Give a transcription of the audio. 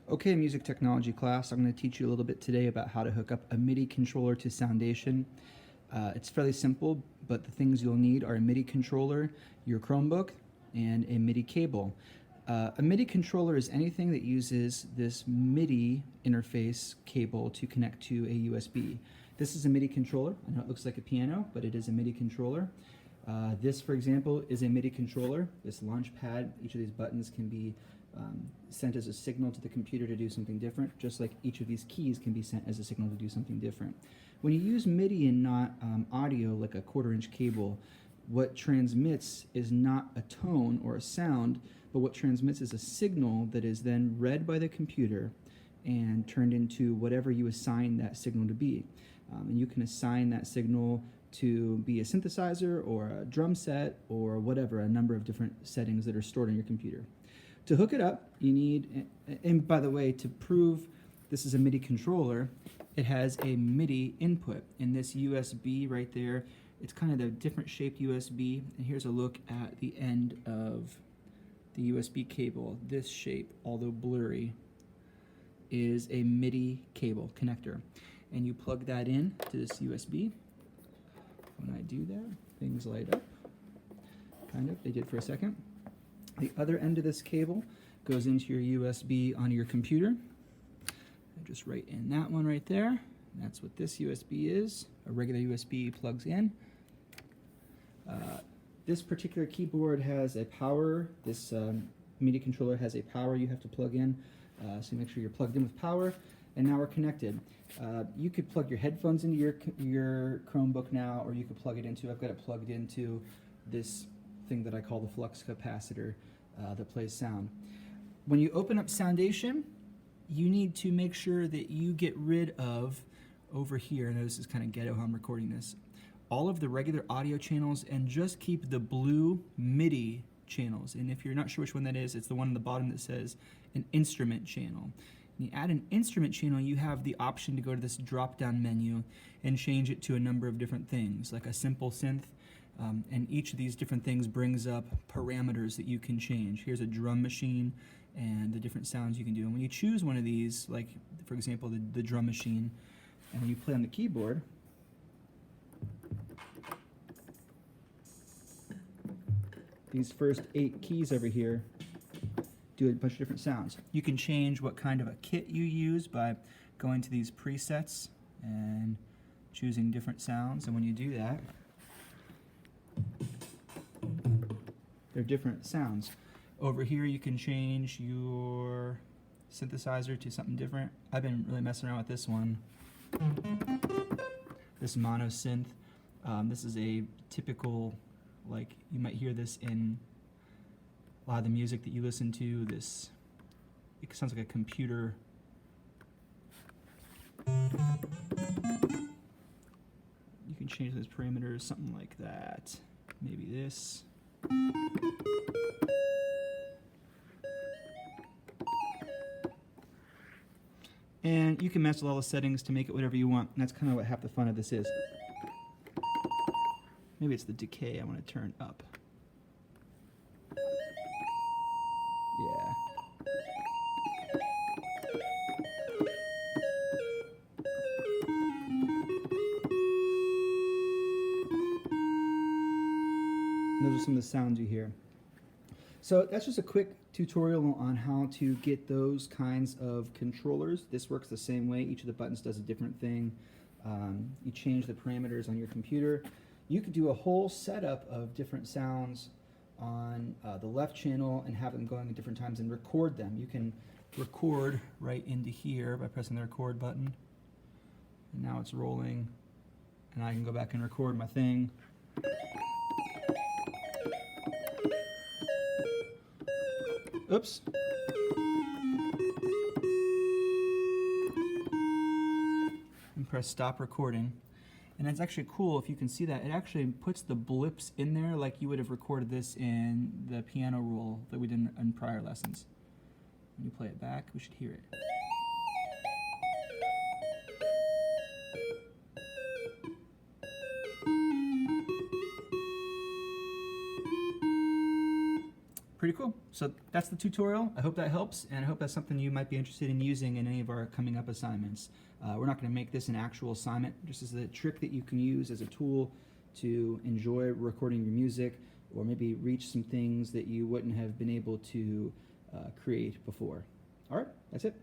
Okay, music technology class, I'm going to teach you a little bit today about how to hook up a MIDI controller to Soundation. It's fairly simple, but the things you'll need are a MIDI controller, your Chromebook, and a MIDI cable. A MIDI controller is anything that uses this MIDI interface cable to connect to a USB. This is a MIDI controller. I know it looks like a piano, but it is a MIDI controller. This, for example, is a MIDI controller. This launch pad, each of these buttons can be sent as a signal to the computer to do something different, just like each of these keys can be sent as a signal to do something different. When you use MIDI and not audio, like a 1/4-inch cable, what transmits is not a tone or a sound, but what transmits is a signal that is then read by the computer and turned into whatever you assign that signal to be. And you can assign that signal to be a synthesizer or a drum set or whatever, a number of different settings that are stored on your computer. To hook it up, you need, and by the way, to prove this is a MIDI controller, it has a MIDI input. In this USB right there, it's kind of the different shaped USB, and here's a look at the end of the USB cable. This shape, although blurry, is a MIDI cable connector. And you plug that in to this USB. When I do that, things light up. Kind of, they did for a second. The other end of this cable goes into your USB on your computer. Just right in that one right there. That's what this USB is. A regular USB plugs in. This particular keyboard has a power. This MIDI controller has a power you have to plug in. So make sure you're plugged in with power. And now we're connected. You could plug your headphones into your Chromebook now, or you could plug it into, I've got it plugged into this thing that I call the flux capacitor that plays sound. When you open up Soundation, you need to make sure that you get rid of, over here, I know this is kind of ghetto how I'm recording this, all of the regular audio channels and just keep the blue MIDI channels. And if you're not sure which one that is, it's the one on the bottom that says an instrument channel. When you add an instrument channel, you have the option to go to this drop-down menu and change it to a number of different things, like a simple synth. And each of these different things brings up parameters that you can change. Here's a drum machine and the different sounds you can do. And when you choose one of these, like for example the drum machine, and when you play on the keyboard, these first 8 keys over here do a bunch of different sounds. You can change what kind of a kit you use by going to these presets and choosing different sounds. And when you do that, they're different sounds. Over here you can change your synthesizer to something different. I've been really messing around with this one. This mono synth. This is a typical, like you might hear this in a lot of the music that you listen to. This, it sounds like a computer. You can change those parameters, something like that. Maybe this. And you can mess with all the settings to make it whatever you want. And that's kind of what half the fun of this is. Maybe it's the decay I want to turn up. Yeah. Those are some of the sounds you hear. So that's just a quick tutorial on how to get those kinds of controllers. This works the same way. Each of the buttons does a different thing. You change the parameters on your computer. You could do a whole setup of different sounds on the left channel and have them going at different times and record them. You can record right into here by pressing the record button. And now it's rolling. And I can go back and record my thing. Oops. And press stop recording. And it's actually cool if you can see that. It actually puts the blips in there like you would have recorded this in the piano roll that we did in prior lessons. When you play it back, we should hear it. Pretty pretty cool. So that's the tutorial. I hope that helps, and I hope that's something you might be interested in using in any of our coming up assignments. We're not going to make this an actual assignment, just as a trick that you can use as a tool to enjoy recording your music, or maybe reach some things that you wouldn't have been able to create before. All right, that's it.